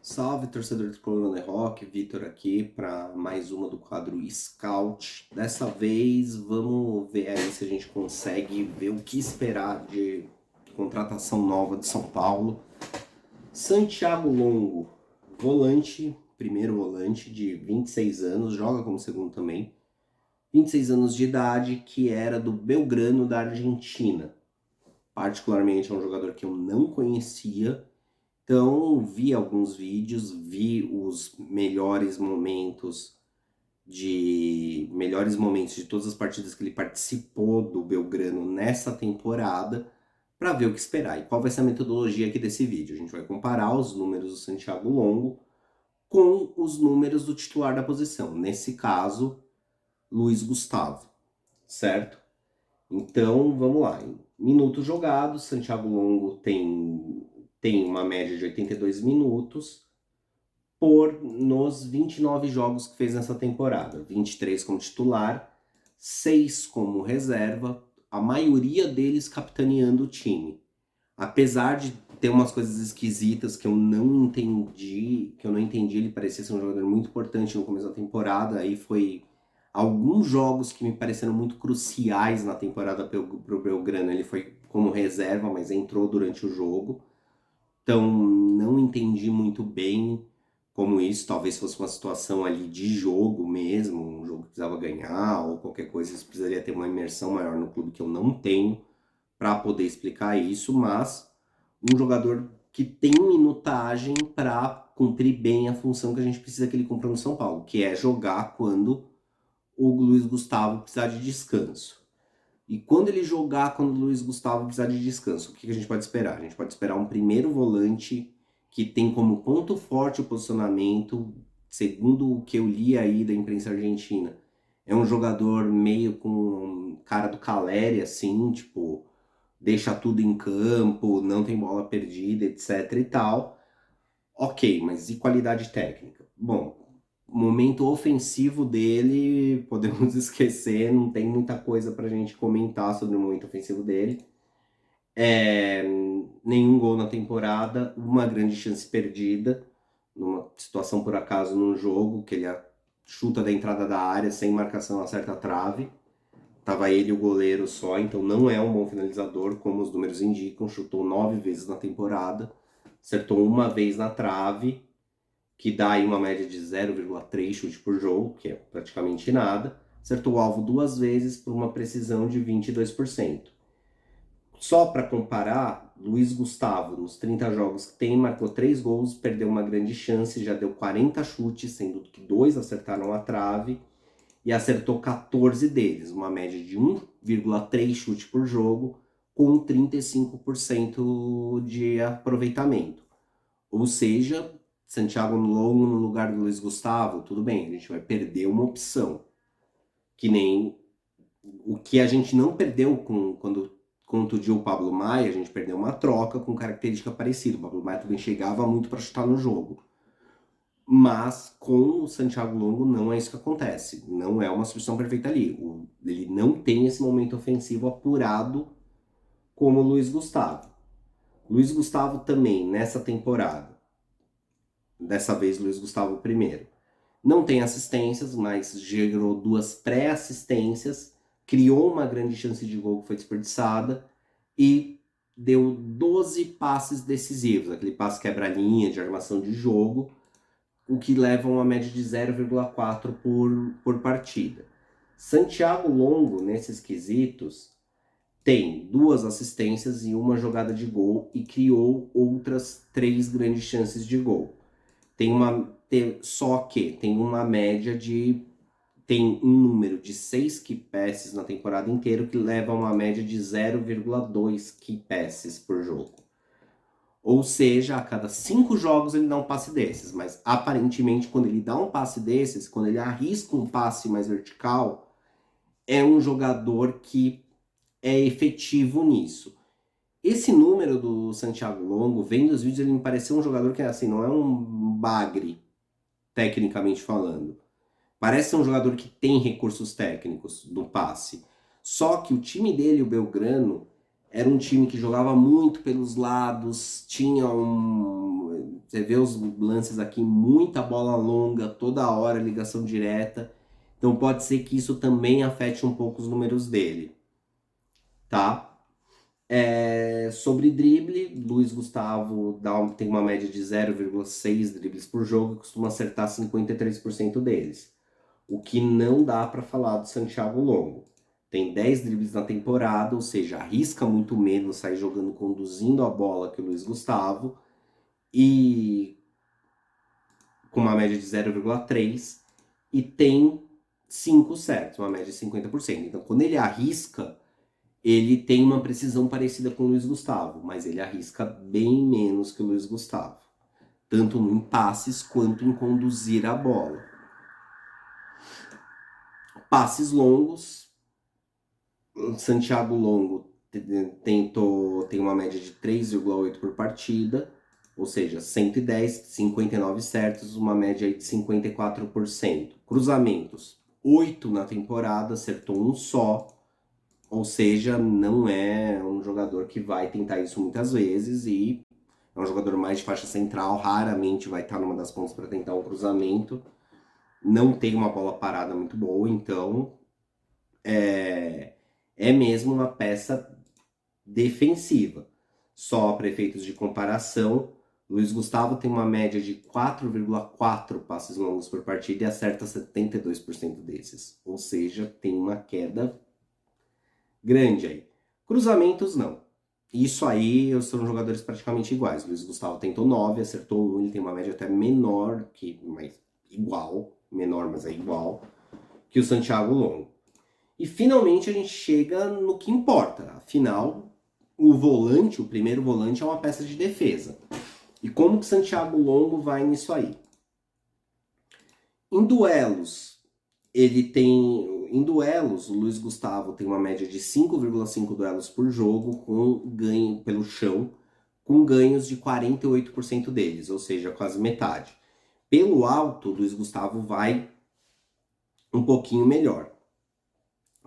Salve, torcedor do Colônia Rock, Vitor aqui para mais uma do quadro Scout. Dessa vez vamos ver aí se a gente consegue ver o que esperar de contratação nova de São Paulo. Santiago Longo, volante, primeiro volante de 26 anos, joga como segundo também. 26 anos de idade, que era do Belgrano da Argentina. Particularmente é um jogador que eu não conhecia. Então, vi alguns vídeos, vi os melhores momentos de todas as partidas que ele participou do Belgrano nessa temporada, para ver o que esperar. E qual vai ser a metodologia aqui desse vídeo? A gente vai comparar os números do Santiago Longo com os números do titular da posição. Nesse caso, Luiz Gustavo, certo? Então, vamos lá. Em minutos jogados, Santiago Longo tem uma média de 82 minutos nos 29 jogos que fez nessa temporada. 23 como titular, 6 como reserva, a maioria deles capitaneando o time. Apesar de ter umas coisas esquisitas que eu não entendi, ele parecia ser um jogador muito importante no começo da temporada, aí foi alguns jogos que me pareceram muito cruciais na temporada pro Belgrano, ele foi como reserva, mas entrou durante o jogo. Então, não entendi muito bem como isso, talvez fosse uma situação ali de jogo mesmo, um jogo que precisava ganhar ou qualquer coisa, isso precisaria ter uma imersão maior no clube que eu não tenho para poder explicar isso, mas um jogador que tem minutagem para cumprir bem a função que a gente precisa que ele cumpra no São Paulo, que é jogar quando o Luiz Gustavo precisar de descanso. E quando ele jogar, quando o Luiz Gustavo precisar de descanso, o que a gente pode esperar? A gente pode esperar um primeiro volante que tem como ponto forte o posicionamento, segundo o que eu li aí da imprensa argentina. É um jogador meio com cara do Caleri, assim, tipo, deixa tudo em campo, não tem bola perdida, etc e tal. Ok, mas e qualidade técnica? Bom, o momento ofensivo dele, podemos esquecer, não tem muita coisa pra gente comentar sobre o momento ofensivo dele. Nenhum gol na temporada, uma grande chance perdida, numa situação por acaso num jogo, que ele chuta da entrada da área, sem marcação, acerta a trave. Tava ele e o goleiro só, então não é um bom finalizador, como os números indicam. Chutou 9 vezes na temporada, acertou uma vez na trave, que dá aí uma média de 0,3 chute por jogo, que é praticamente nada. Acertou o alvo 2 vezes por uma precisão de 22%. Só para comparar, Luiz Gustavo, nos 30 jogos que tem, marcou 3 gols, perdeu uma grande chance, já deu 40 chutes, sendo que 2 acertaram a trave, e acertou 14 deles, uma média de 1,3 chute por jogo, com 35% de aproveitamento. Ou seja, Santiago Longo no lugar do Luiz Gustavo, tudo bem, a gente vai perder uma opção. Que nem o que a gente não perdeu quando contundiu o Pablo Maia, a gente perdeu uma troca com característica parecida. O Pablo Maia também chegava muito para chutar no jogo. Mas com o Santiago Longo não é isso que acontece. Não é uma solução perfeita ali. Ele não tem esse momento ofensivo apurado como o Luiz Gustavo. Luiz Gustavo também, nessa temporada, dessa vez Luiz Gustavo primeiro, não tem assistências, mas gerou 2 pré-assistências, criou uma grande chance de gol que foi desperdiçada e deu 12 passes decisivos, aquele passe quebra-linha de armação de jogo, o que leva a uma média de 0,4 por partida. Santiago Longo, nesses quesitos, tem 2 assistências e uma jogada de gol e criou outras 3 grandes chances de gol. Só que tem uma média de. Tem um número de 6 key passes na temporada inteira, que leva a uma média de 0,2 key passes por jogo. Ou seja, a cada 5 jogos ele dá um passe desses, mas aparentemente quando ele dá um passe desses, quando ele arrisca um passe mais vertical, é um jogador que é efetivo nisso. Esse número do Santiago Longo, vendo os vídeos, ele me pareceu um jogador que assim, não é um bagre, tecnicamente falando. Parece ser um jogador que tem recursos técnicos do passe. Só que o time dele, o Belgrano, era um time que jogava muito pelos lados, Você vê os lances aqui, muita bola longa, toda hora, ligação direta. Então pode ser que isso também afete um pouco os números dele, tá? Sobre drible, Luiz Gustavo tem uma média de 0,6 dribles por jogo e costuma acertar 53% deles. O que não dá para falar do Santiago Longo. Tem 10 dribles na temporada, ou seja, arrisca muito menos sair jogando, conduzindo a bola que o Luiz Gustavo, e com uma média de 0,3, e tem 5 certos, uma média de 50%. Então, quando ele arrisca, ele tem uma precisão parecida com o Luiz Gustavo, mas ele arrisca bem menos que o Luiz Gustavo, tanto em passes quanto em conduzir a bola. Passes longos, Santiago Longo tem uma média de 3,8 por partida, ou seja, 110, 59 certos, uma média de 54%. Cruzamentos, 8 na temporada, acertou um só, ou seja, não é um jogador que vai tentar isso muitas vezes e é um jogador mais de faixa central, raramente vai estar numa das pontas para tentar um cruzamento. Não tem uma bola parada muito boa, então é mesmo uma peça defensiva. Só para efeitos de comparação, Luiz Gustavo tem uma média de 4,4 passes longos por partida e acerta 72% desses. Ou seja, tem uma queda grande aí. Cruzamentos, não. Isso aí são jogadores praticamente iguais. Luiz Gustavo tentou 9, acertou 1, ele tem uma média até menor, mas igual, menor, mas é igual, que o Santiago Longo. E finalmente a gente chega no que importa. Afinal, o primeiro volante, é uma peça de defesa. E como que Santiago Longo vai nisso aí? Em duelos, o Luiz Gustavo tem uma média de 5,5 duelos por jogo, com ganho pelo chão, com ganhos de 48% deles, ou seja, quase metade. Pelo alto, o Luiz Gustavo vai um pouquinho melhor.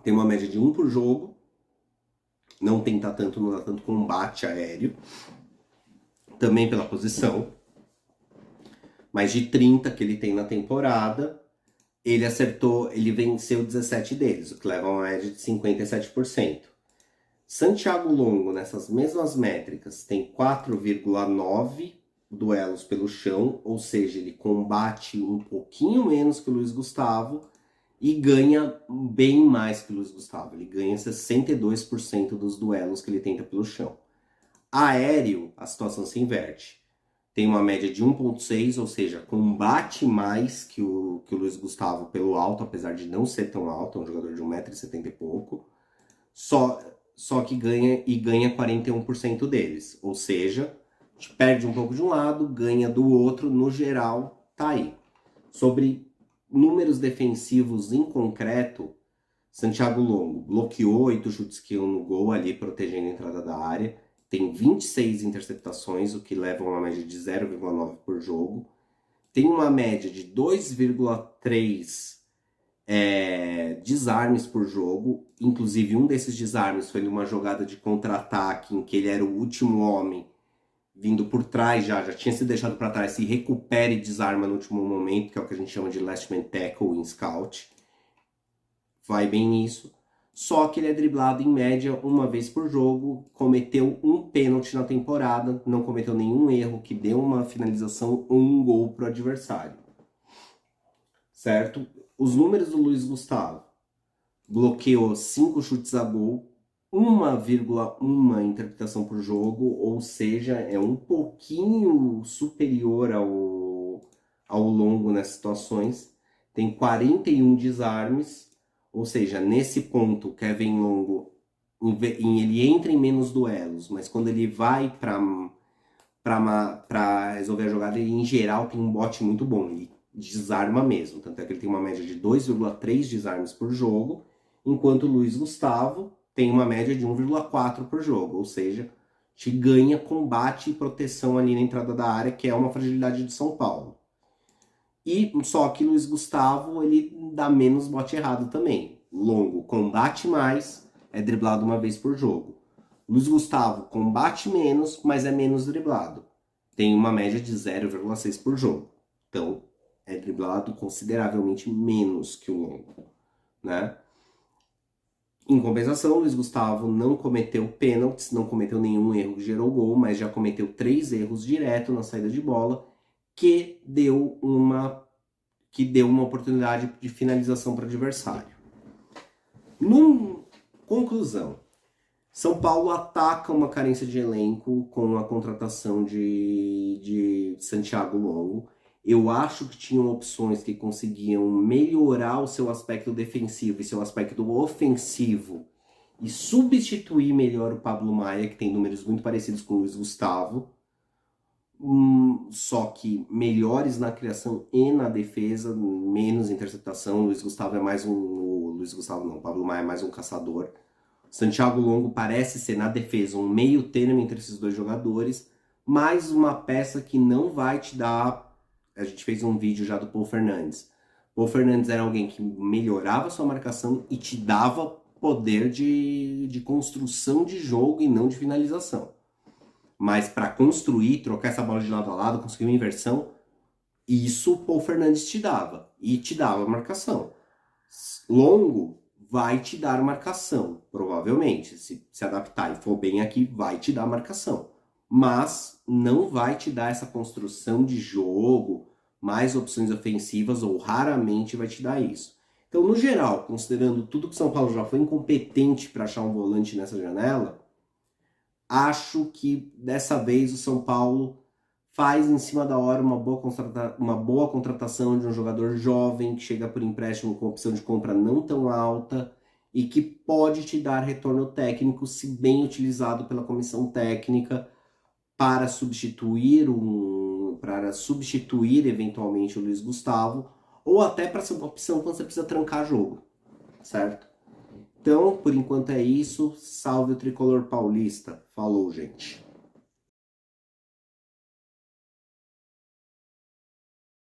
Tem uma média de 1 por jogo, não dá tanto combate aéreo, também pela posição, mais de 30 que ele tem na temporada. Ele venceu 17 deles, o que leva a uma média de 57%. Santiago Longo, nessas mesmas métricas, tem 4,9 duelos pelo chão, ou seja, ele combate um pouquinho menos que o Luiz Gustavo e ganha bem mais que o Luiz Gustavo. Ele ganha 62% dos duelos que ele tenta pelo chão. Aéreo, a situação se inverte. Tem uma média de 1,6, ou seja, combate mais que o Luiz Gustavo pelo alto, apesar de não ser tão alto, é um jogador de 1,70m e pouco. Só que ganha 41% deles. Ou seja, a gente perde um pouco de um lado, ganha do outro, no geral, tá aí. Sobre números defensivos em concreto, Santiago Longo bloqueou 8 chutes que iam no gol ali, protegendo a entrada da área. Tem 26 interceptações, o que leva a uma média de 0,9 por jogo. Tem uma média de 2,3 desarmes por jogo. Inclusive, um desses desarmes foi numa jogada de contra-ataque, em que ele era o último homem, vindo por trás já tinha sido deixado para trás, se recupera e desarma no último momento, que é o que a gente chama de last man tackle em scout. Vai bem nisso. Só que ele é driblado em média uma vez por jogo, cometeu um pênalti na temporada, não cometeu nenhum erro que deu uma finalização ou um gol para o adversário. Certo? Os números do Luiz Gustavo: bloqueou 5 chutes a gol, 1,1 interpretação por jogo, ou seja, é um pouquinho superior ao Longo nessas situações. Tem 41 desarmes, ou seja, nesse ponto, Kevin Longo, ele entra em menos duelos, mas quando ele vai para resolver a jogada, ele em geral tem um bote muito bom, ele desarma mesmo. Tanto é que ele tem uma média de 2,3 desarmes por jogo, enquanto o Luiz Gustavo tem uma média de 1,4 por jogo, ou seja, te ganha combate e proteção ali na entrada da área, que é uma fragilidade de São Paulo. E só que Luiz Gustavo, ele dá menos bote errado também. Longo combate mais, é driblado uma vez por jogo. Luiz Gustavo combate menos, mas é menos driblado. tem uma média de 0,6 por jogo. Então, é driblado consideravelmente menos que o longo, né? Em compensação, o Luiz Gustavo não cometeu pênaltis, não cometeu nenhum erro que gerou gol, mas já cometeu 3 erros direto na saída de bola, que deu uma oportunidade de finalização para o adversário. Conclusão, São Paulo ataca uma carência de elenco com a contratação de Santiago Longo. Eu acho que tinham opções que conseguiam melhorar o seu aspecto defensivo e seu aspecto ofensivo e substituir melhor o Pablo Maia, que tem números muito parecidos com o Luiz Gustavo, só que melhores na criação e na defesa, menos interceptação. O Luiz Gustavo é mais o Pablo Maia é mais um caçador. Santiago Longo parece ser na defesa um meio termo entre esses dois jogadores, mais uma peça que não vai te dar. A gente fez um vídeo já do Paul Fernandes. Paul Fernandes era alguém que melhorava sua marcação e te dava poder de construção de jogo e não de finalização. Mas para construir, trocar essa bola de lado a lado, conseguir uma inversão, isso o Paul Fernandes te dava. E te dava marcação. Longo vai te dar marcação, provavelmente. Se adaptar e for bem aqui, vai te dar marcação. Mas não vai te dar essa construção de jogo, mais opções ofensivas, ou raramente vai te dar isso. Então, no geral, considerando tudo que São Paulo já foi incompetente para achar um volante nessa janela, acho que dessa vez o São Paulo faz em cima da hora uma boa contratação de um jogador jovem que chega por empréstimo com opção de compra não tão alta e que pode te dar retorno técnico se bem utilizado pela comissão técnica para substituir eventualmente o Luiz Gustavo, ou até para ser uma opção quando você precisa trancar jogo, certo? Então, por enquanto é isso. Salve o tricolor paulista. Falou, gente.